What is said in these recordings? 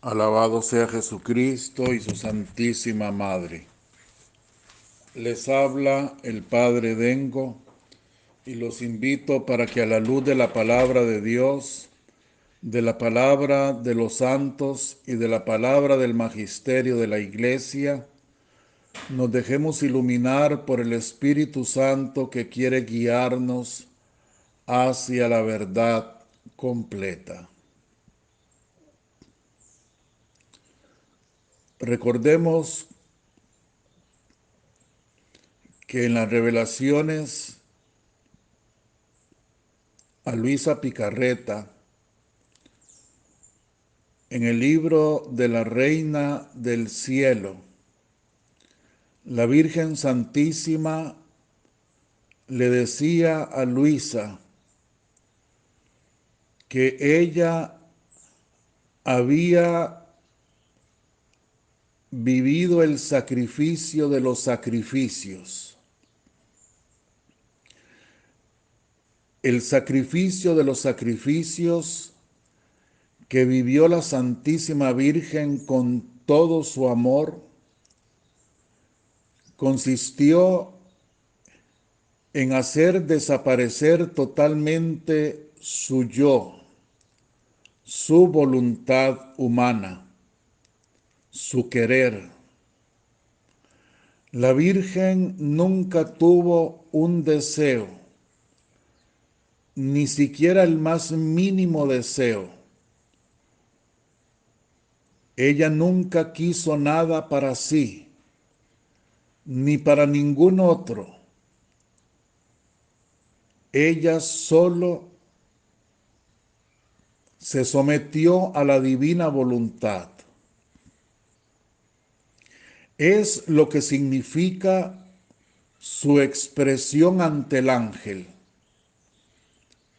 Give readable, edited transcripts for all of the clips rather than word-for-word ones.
Alabado sea Jesucristo y su Santísima Madre. Les habla el Padre Dengo y los invito para que a la luz de la palabra de Dios, de la palabra de los santos y de la palabra del magisterio de la Iglesia, nos dejemos iluminar por el Espíritu Santo que quiere guiarnos hacia la verdad completa. Recordemos que en las revelaciones a Luisa Picarreta, en el libro de la Reina del Cielo, la Virgen Santísima le decía a Luisa que ella había vivido el sacrificio de los sacrificios. El sacrificio de los sacrificios que vivió la Santísima Virgen con todo su amor consistió en hacer desaparecer totalmente su yo, su voluntad humana, su querer. La Virgen nunca tuvo un deseo, ni siquiera el más mínimo deseo. Ella nunca quiso nada para sí, ni para ningún otro. Ella solo se sometió a la divina voluntad. Es lo que significa su expresión ante el ángel.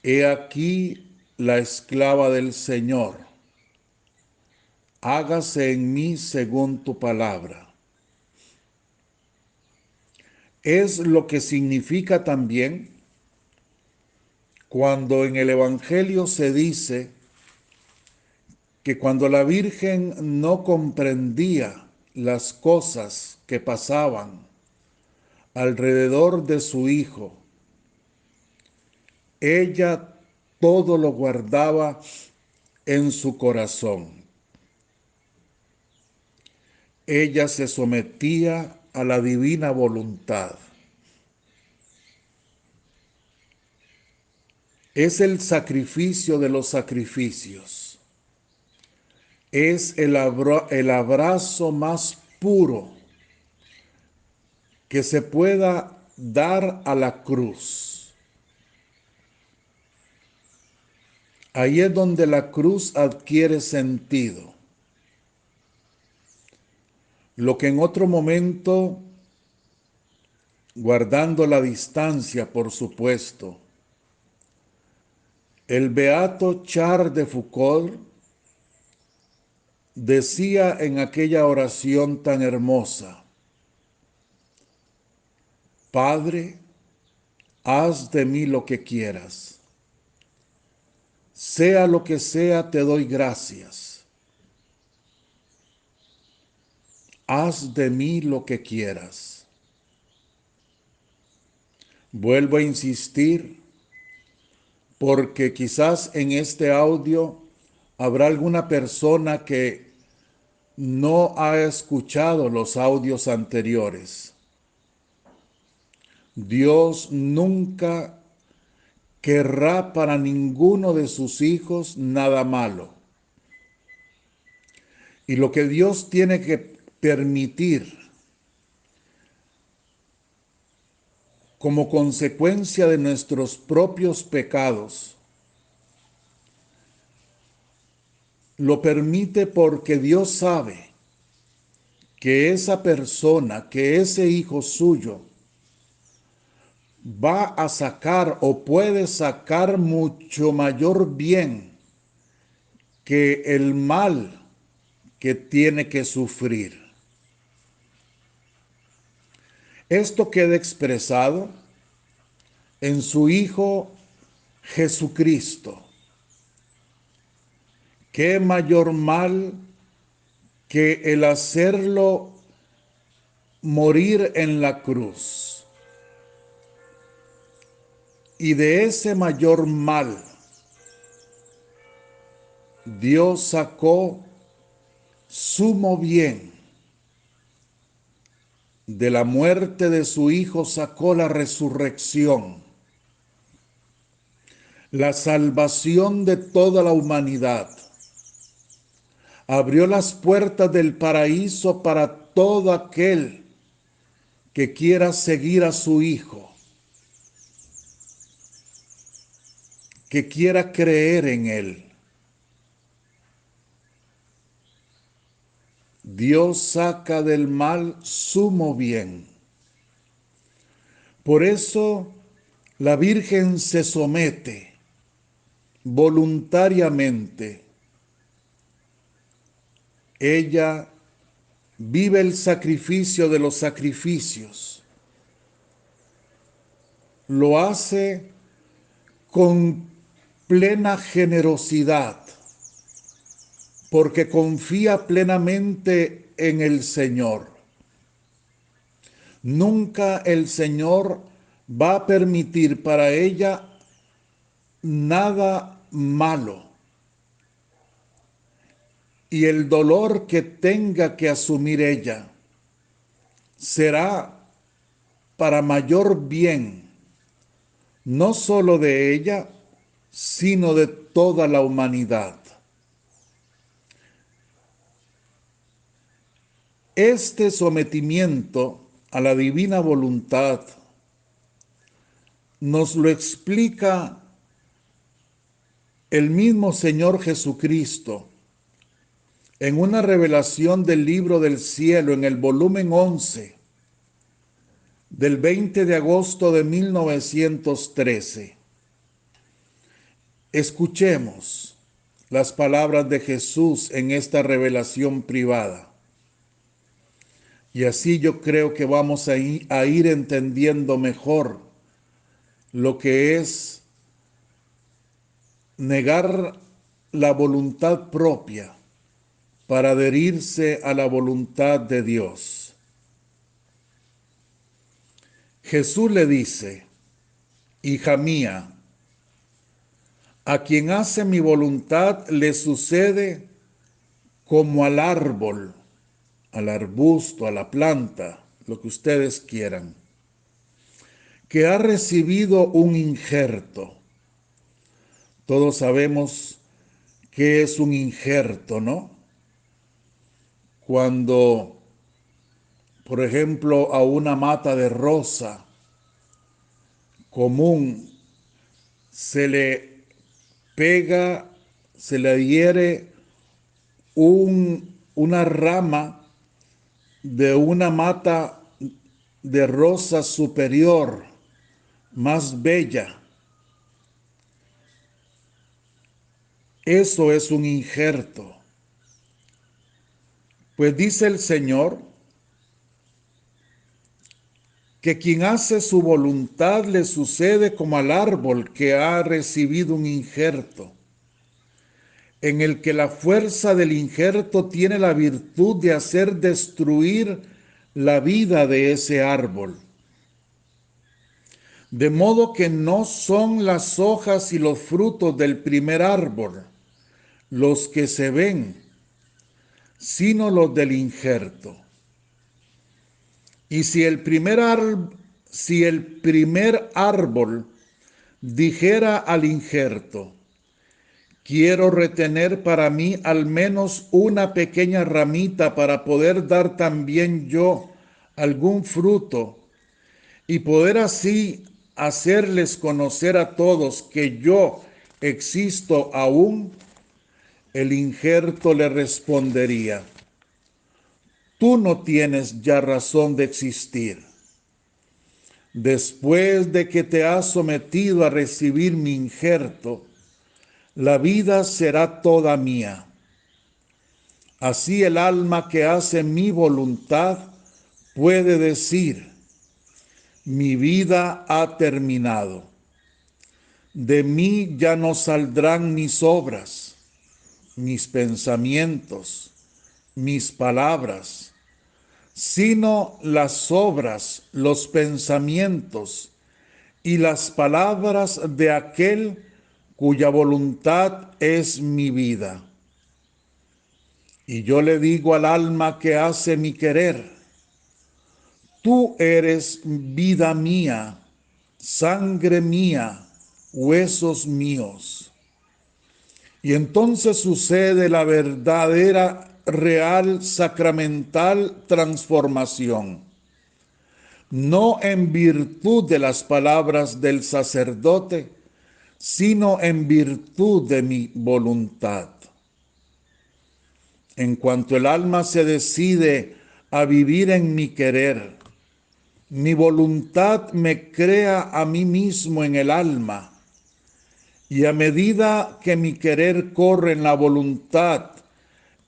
He aquí la esclava del Señor. Hágase en mí según tu palabra. Es lo que significa también cuando en el Evangelio se dice que cuando la Virgen no comprendía las cosas que pasaban alrededor de su hijo, ella todo lo guardaba en su corazón. Ella se sometía a la divina voluntad. Es el sacrificio de los sacrificios. Es el abrazo más puro que se pueda dar a la cruz. Ahí es donde la cruz adquiere sentido. Lo que en otro momento, guardando la distancia, por supuesto, el beato Charles de Foucauld decía en aquella oración tan hermosa: Padre, haz de mí lo que quieras. Sea lo que sea, te doy gracias. Haz de mí lo que quieras. Vuelvo a insistir porque quizás en este audio habrá alguna persona que no ha escuchado los audios anteriores. Dios nunca querrá para ninguno de sus hijos nada malo. Y lo que Dios tiene que permitir como consecuencia de nuestros propios pecados, lo permite porque Dios sabe que esa persona, que ese hijo suyo, va a sacar o puede sacar mucho mayor bien que el mal que tiene que sufrir. Esto queda expresado en su Hijo Jesucristo. ¿Qué mayor mal que el hacerlo morir en la cruz y de ese mayor mal Dios sacó sumo bien. De la muerte de su Hijo sacó la resurrección, la salvación de toda la humanidad. Abrió las puertas del paraíso para todo aquel que quiera seguir a su Hijo, que quiera creer en Él. Dios saca del mal sumo bien. Por eso la Virgen se somete voluntariamente. Ella vive el sacrificio de los sacrificios. Lo hace con plena generosidad, porque confía plenamente en el Señor. Nunca el Señor va a permitir para ella nada malo. Y el dolor que tenga que asumir ella será para mayor bien, no solo de ella, sino de toda la humanidad. Este sometimiento a la divina voluntad nos lo explica el mismo Señor Jesucristo en una revelación del libro del cielo en el volumen 11 del 20 de agosto de 1913. Escuchemos las palabras de Jesús en esta revelación privada. Y así yo creo que vamos a ir entendiendo mejor lo que es negar la voluntad propia para adherirse a la voluntad de Dios. Jesús le dice: hija mía, a quien hace mi voluntad le sucede como al árbol, al arbusto, a la planta, lo que ustedes quieran, que ha recibido un injerto. Todos sabemos qué es un injerto, ¿no? Cuando, por ejemplo, a una mata de rosa común se le pega, se le adhiere una rama de una mata de rosa superior, más bella. Eso es un injerto. Pues dice el Señor que quien hace su voluntad le sucede como al árbol que ha recibido un injerto, en el que la fuerza del injerto tiene la virtud de hacer destruir la vida de ese árbol. De modo que no son las hojas y los frutos del primer árbol los que se ven, sino los del injerto. Y si el primer árbol dijera al injerto: quiero retener para mí al menos una pequeña ramita para poder dar también yo algún fruto y poder así hacerles conocer a todos que yo existo aún, el injerto le respondería: tú no tienes ya razón de existir. Después de que te has sometido a recibir mi injerto, la vida será toda mía. Así el alma que hace mi voluntad puede decir: mi vida ha terminado. De mí ya no saldrán mis obras, mis pensamientos, mis palabras, sino las obras, los pensamientos y las palabras de aquel cuya voluntad es mi vida. Y yo le digo al alma que hace mi querer: tú eres vida mía, sangre mía, huesos míos. Y entonces sucede la verdadera, real, sacramental transformación. No en virtud de las palabras del sacerdote, sino en virtud de mi voluntad. En cuanto el alma se decide a vivir en mi querer, mi voluntad me crea a mí mismo en el alma, y a medida que mi querer corre en la voluntad,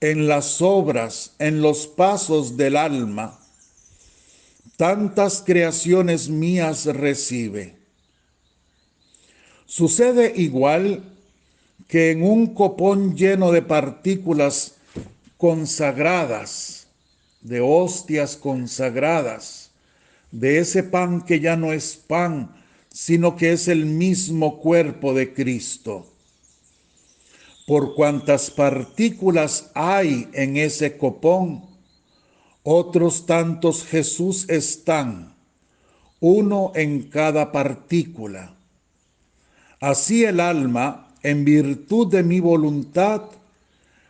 en las obras, en los pasos del alma, tantas creaciones mías recibe. Sucede igual que en un copón lleno de partículas consagradas, de hostias consagradas, de ese pan que ya no es pan, sino que es el mismo cuerpo de Cristo. Por cuantas partículas hay en ese copón, otros tantos Jesús están, uno en cada partícula. Así el alma, en virtud de mi voluntad,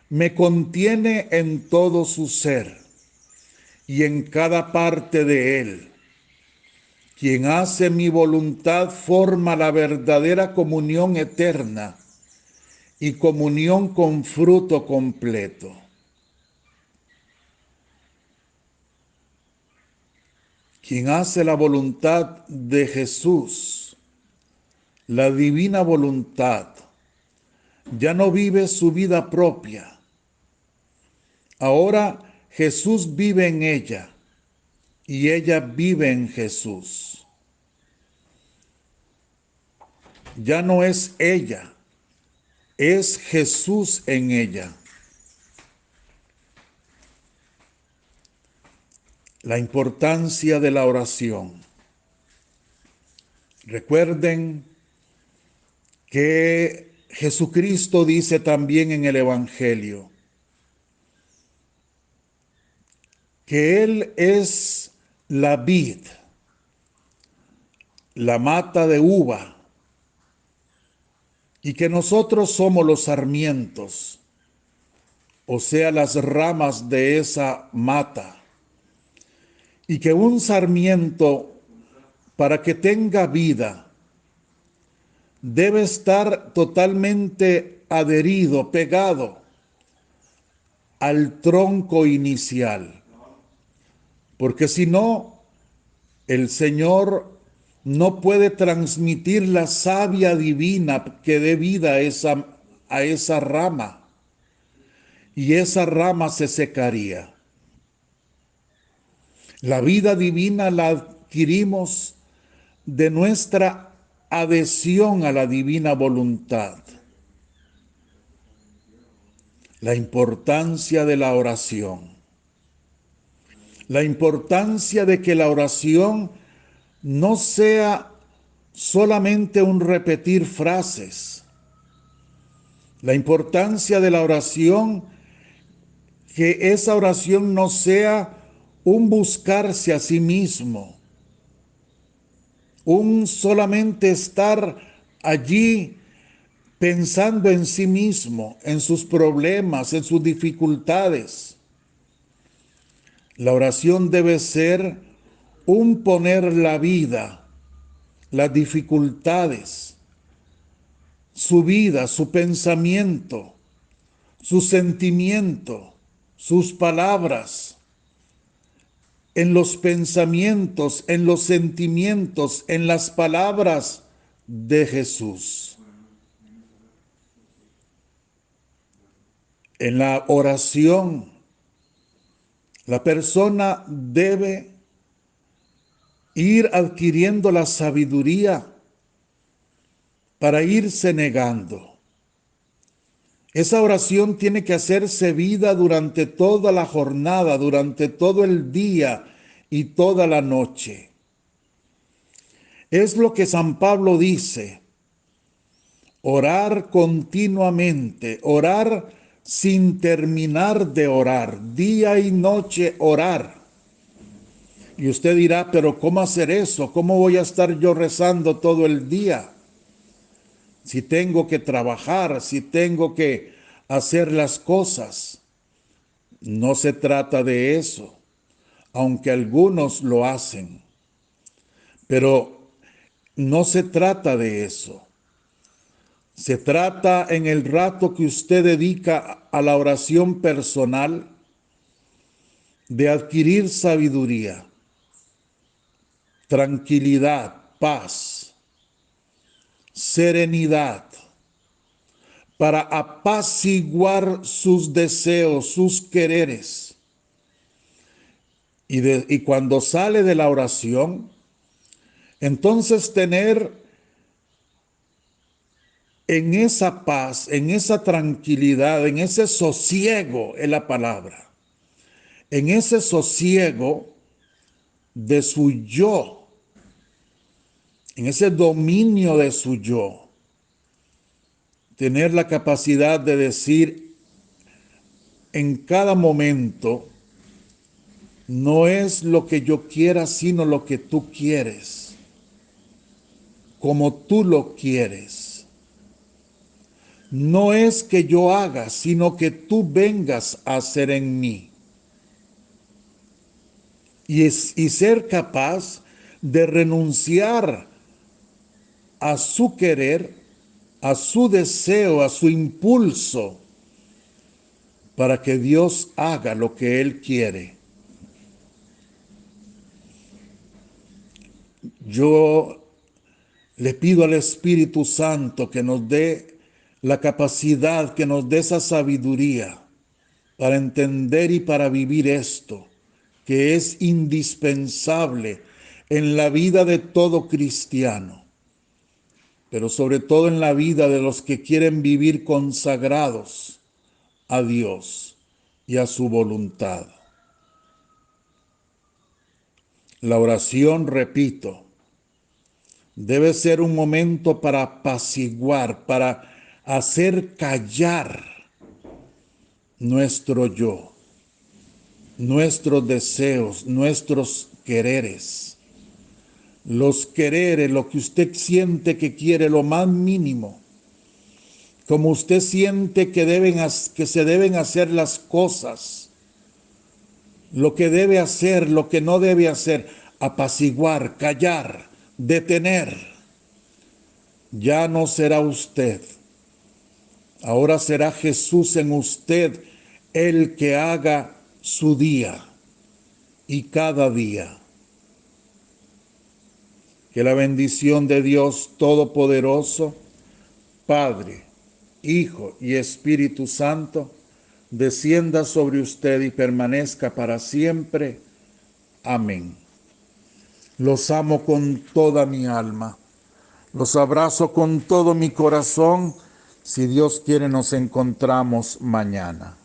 me contiene en todo su ser y en cada parte de él. Quien hace mi voluntad forma la verdadera comunión eterna y comunión con fruto completo. Quien hace la voluntad de Jesús, la divina voluntad, ya no vive su vida propia. Ahora Jesús vive en ella y ella vive en Jesús. Ya no es ella, es Jesús en ella. La importancia de la oración. Recuerden que Jesucristo dice también en el Evangelio que Él es la vid, la mata de uva, y que nosotros somos los sarmientos, o sea, las ramas de esa mata, y que un sarmiento, para que tenga vida, debe estar totalmente adherido, pegado al tronco inicial, porque si no, el Señor no puede transmitir la savia divina que dé vida a esa rama, y esa rama se secaría. La vida divina la adquirimos de nuestra adhesión a la divina voluntad. La importancia de la oración. La importancia de que la oración no sea solamente un repetir frases. La importancia de la oración, que esa oración no sea un buscarse a sí mismo, un solamente estar allí pensando en sí mismo, en sus problemas, en sus dificultades. La oración debe ser un poner la vida, las dificultades, su vida, su pensamiento, su sentimiento, sus palabras, en los pensamientos, en los sentimientos, en las palabras de Jesús. En la oración, la persona debe ir adquiriendo la sabiduría para irse negando. Esa oración tiene que hacerse vida durante toda la jornada, durante todo el día y toda la noche. Es lo que San Pablo dice: orar continuamente, orar sin terminar de orar, día y noche orar. Y usted dirá, pero ¿cómo hacer eso? ¿Cómo voy a estar yo rezando todo el día? Si tengo que trabajar, si tengo que hacer las cosas. No se trata de eso, aunque algunos lo hacen. Pero no se trata de eso. Se trata en el rato que usted dedica a la oración personal de adquirir sabiduría, tranquilidad, paz, serenidad, para apaciguar sus deseos, sus quereres. Y cuando sale de la oración, entonces tener en esa paz, en esa tranquilidad, en ese sosiego, es la palabra, en ese sosiego de su yo, en ese dominio de su yo, tener la capacidad de decir en cada momento: no es lo que yo quiera, sino lo que tú quieres, como tú lo quieres. No es que yo haga, sino que tú vengas a hacer en mí. Y ser capaz de renunciar a su querer, a su deseo, a su impulso, para que Dios haga lo que Él quiere. Yo le pido al Espíritu Santo que nos dé la capacidad, que nos dé esa sabiduría para entender y para vivir esto, que es indispensable en la vida de todo cristiano, pero sobre todo en la vida de los que quieren vivir consagrados a Dios y a su voluntad. La oración, repito, debe ser un momento para apaciguar, para hacer callar nuestro yo, nuestros deseos, nuestros quereres. Los quereres, lo que usted siente que quiere, lo más mínimo. Como usted siente que se deben hacer las cosas. Lo que debe hacer, lo que no debe hacer. Apaciguar, callar, detener. Ya no será usted. Ahora será Jesús en usted el que haga su día y cada día. Que la bendición de Dios Todopoderoso, Padre, Hijo y Espíritu Santo, descienda sobre usted y permanezca para siempre. Amén. Los amo con toda mi alma. Los abrazo con todo mi corazón. Si Dios quiere, nos encontramos mañana.